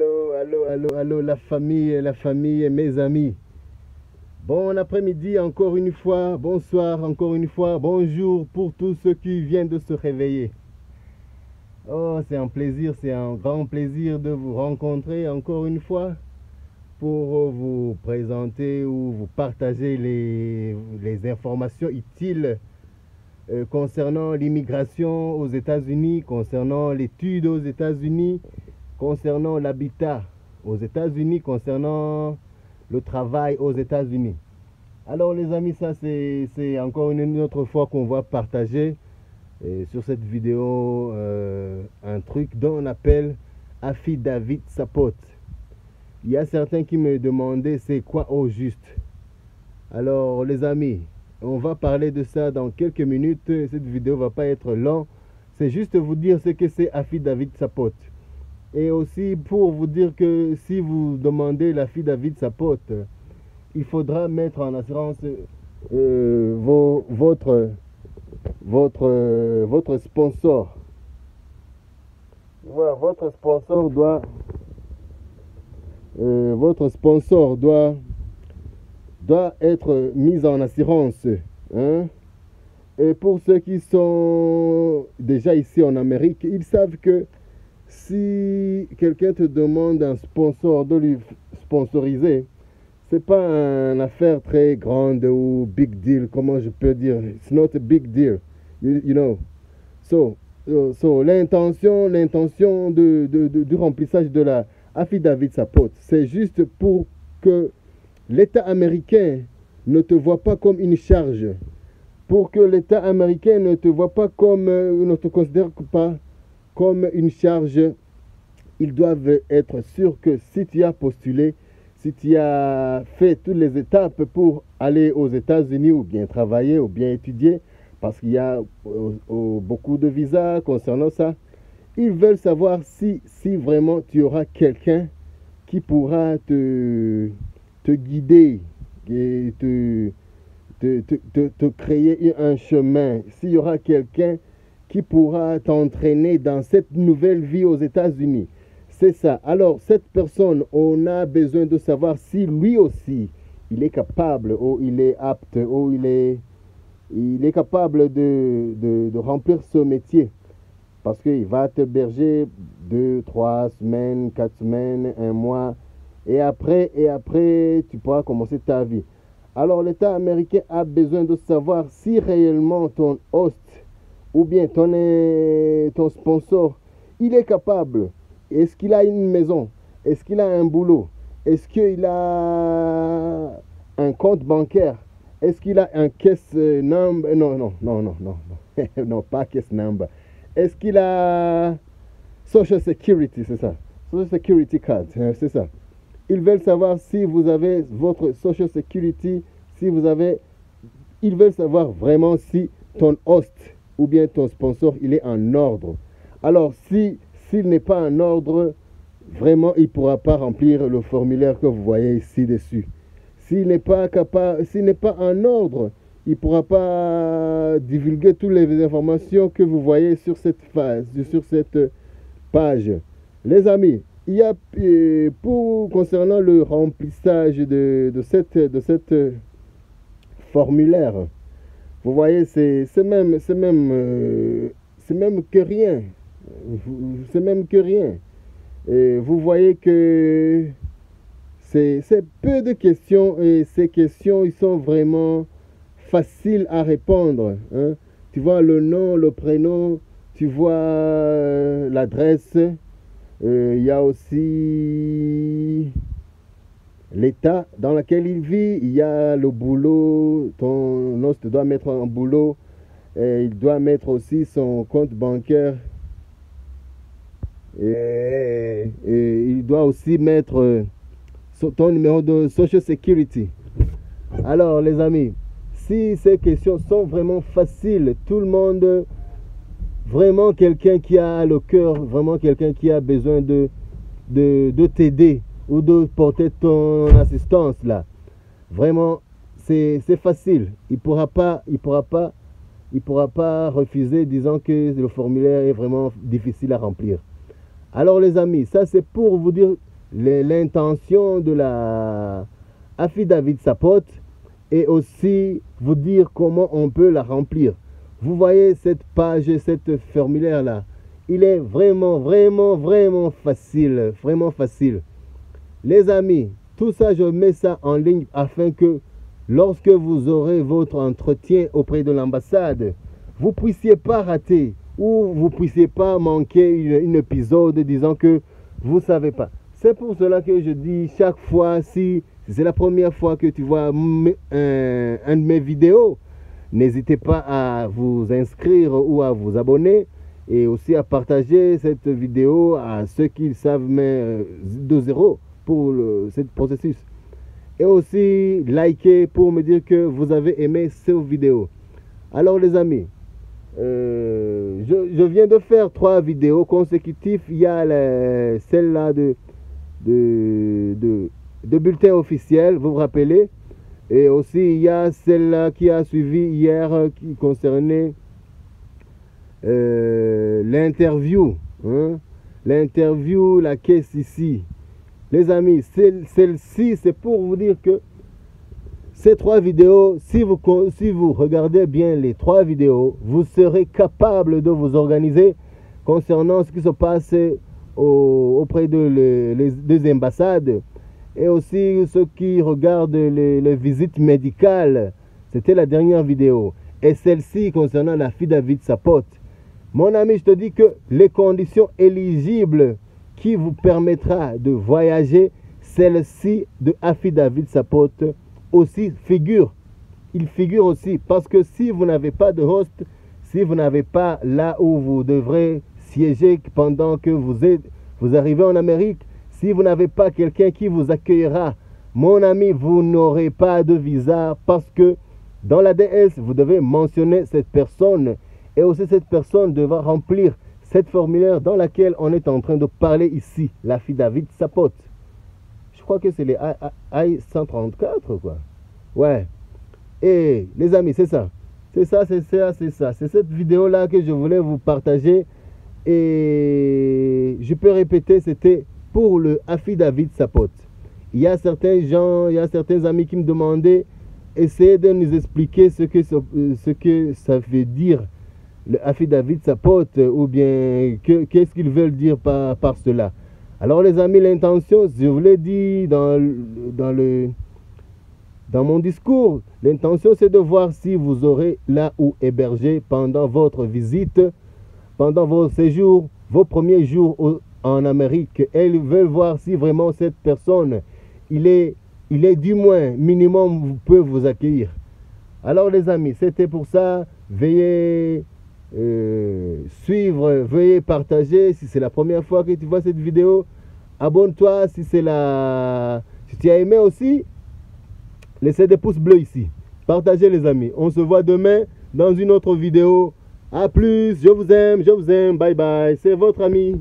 Allô, la famille, mes amis. Bon après-midi encore une fois, bonsoir encore une fois, bonjour pour tous ceux qui viennent de se réveiller. Oh, c'est un plaisir, c'est un grand plaisir de vous rencontrer encore une fois pour vous présenter ou vous partager les informations utiles concernant l'immigration aux États-Unis, concernant l'étude aux États-Unis, concernant l'habitat aux États-Unis, concernant le travail aux États-Unis. Alors les amis, ça c'est encore une autre fois qu'on va partager sur cette vidéo un truc dont on appelle affidavit support. Il y a certains qui me demandaient c'est quoi au juste. Alors les amis, on va parler de ça dans quelques minutes. Cette vidéo va pas être longue. C'est juste vous dire ce que c'est affidavit support. Et aussi pour vous dire que si vous demandez l'affidavit support, il faudra mettre en assurance votre sponsor. Voilà, votre sponsor doit être mis en assurance. Hein? Et pour ceux qui sont déjà ici en Amérique, ils savent que si quelqu'un te demande un sponsor de lui sponsoriser, c'est pas une affaire très grande ou big deal, comment je peux dire. It's not a big deal, you know. So l'intention du remplissage de la affidavit support, c'est juste pour que l'État américain ne te voit pas comme une charge, pour que l'État américain ne te voit pas comme, ne te considère pas comme une charge. Ils doivent être sûrs que si tu as postulé, si tu as fait toutes les étapes pour aller aux États-Unis ou bien travailler ou bien étudier, parce qu'il y a beaucoup de visas concernant ça, ils veulent savoir si vraiment tu auras quelqu'un qui pourra te guider et te créer un chemin, s'il y aura quelqu'un qui pourra t'entraîner dans cette nouvelle vie aux États-Unis. C'est ça. Alors, cette personne, on a besoin de savoir si lui aussi, il est capable, ou il est apte, ou il est capable de remplir ce métier. Parce qu'il va te berger 2, 3 semaines, 4 semaines, 1 mois. Et après, tu pourras commencer ta vie. Alors, l'État américain a besoin de savoir si réellement ton host ou bien ton sponsor, il est capable. Est-ce qu'il a une maison? Est-ce qu'il a un boulot? Est-ce qu'il a un compte bancaire? Est-ce qu'il a un caisse number? Non, non, pas caisse number. Est-ce qu'il a Social Security, c'est ça? Social Security card, c'est ça. Ils veulent savoir si vous avez votre Social Security, ils veulent savoir vraiment si ton host ou bien ton sponsor, il est en ordre. Alors, s'il n'est pas en ordre, vraiment, il ne pourra pas remplir le formulaire que vous voyez ici dessus. S'il n'est pas en ordre, il ne pourra pas divulguer toutes les informations que vous voyez sur cette page. Les amis, il y a, concernant le remplissage de cette formulaire, vous voyez, c'est même que rien. C'est même que rien. Et vous voyez que c'est peu de questions et ces questions, ils sont vraiment faciles à répondre. Hein? Tu vois le nom, le prénom, tu vois l'adresse. Il y a aussi l'état dans lequel il vit. Il y a le boulot. Ton host doit mettre un boulot. Et il doit mettre aussi son compte bancaire. Et il doit aussi mettre ton numéro de Social Security. Alors les amis, si ces questions sont vraiment faciles, tout le monde, vraiment quelqu'un qui a le cœur, vraiment quelqu'un qui a besoin de t'aider ou de porter ton assistance là, vraiment c'est facile. Il pourra pas refuser disant que le formulaire est vraiment difficile à remplir. Alors les amis, ça c'est pour vous dire l'intention de la affidavit Sapot et aussi vous dire comment on peut la remplir. Vous voyez cette page, cette formulaire là, il est vraiment facile, vraiment facile. Les amis, tout ça, je mets ça en ligne afin que lorsque vous aurez votre entretien auprès de l'ambassade, vous ne puissiez pas rater ou vous ne puissiez pas manquer un épisode disant que vous ne savez pas. C'est pour cela que je dis chaque fois, si c'est la première fois que tu vois un de mes vidéos, n'hésitez pas à vous inscrire ou à vous abonner et aussi à partager cette vidéo à ceux qui savent mais de zéro pour ce processus. Et aussi liker pour me dire que vous avez aimé cette vidéo. Alors les amis, je viens de faire 3 vidéos consécutives. Il y a celle-là de bulletin officiel, vous vous rappelez. Et aussi il y a celle-là qui a suivi hier qui concernait l'interview. L'interview, la caisse ici. Les amis, celle-ci, c'est pour vous dire que ces 3 vidéos, si vous regardez bien les 3 vidéos, vous serez capable de vous organiser concernant ce qui se passe auprès des ambassades et aussi ceux qui regardent les visites médicales. C'était la dernière vidéo. Et celle-ci concernant la affidavit Sapot. Mon ami, je te dis que les conditions éligibles qui vous permettra de voyager, celle-ci de affidavit Sapot aussi figure. Il figure aussi parce que si vous n'avez pas de host, si vous n'avez pas là où vous devrez siéger pendant que vous arrivez en Amérique, si vous n'avez pas quelqu'un qui vous accueillera, mon ami, vous n'aurez pas de visa parce que dans la DS, vous devez mentionner cette personne et aussi cette personne devra remplir cette formulaire dans laquelle on est en train de parler ici, l'affidavit Sapot. Je crois que c'est les I-134, quoi. Ouais. Et les amis, c'est ça. C'est ça. C'est cette vidéo-là que je voulais vous partager. Et je peux répéter, c'était pour le affidavit Sapot. Il y a certains gens, il y a certains amis qui me demandaient, essayez de nous expliquer ce que ça veut dire le affidavit Sapot, ou bien qu'est-ce qu'ils veulent dire par cela. Alors les amis, l'intention, je vous l'ai dit dans mon discours, l'intention c'est de voir si vous aurez là où héberger pendant votre visite, pendant vos séjours, vos premiers jours en Amérique. Et ils veulent voir si vraiment cette personne, il est du moins minimum peut vous accueillir. Alors les amis, c'était pour ça. Veuillez suivre, veuillez partager. Si c'est la première fois que tu vois cette vidéo, abonne-toi. Si tu as aimé aussi, laissez des pouces bleus ici. Partagez les amis. On se voit demain dans une autre vidéo. A plus, je vous aime, bye bye. C'est votre ami.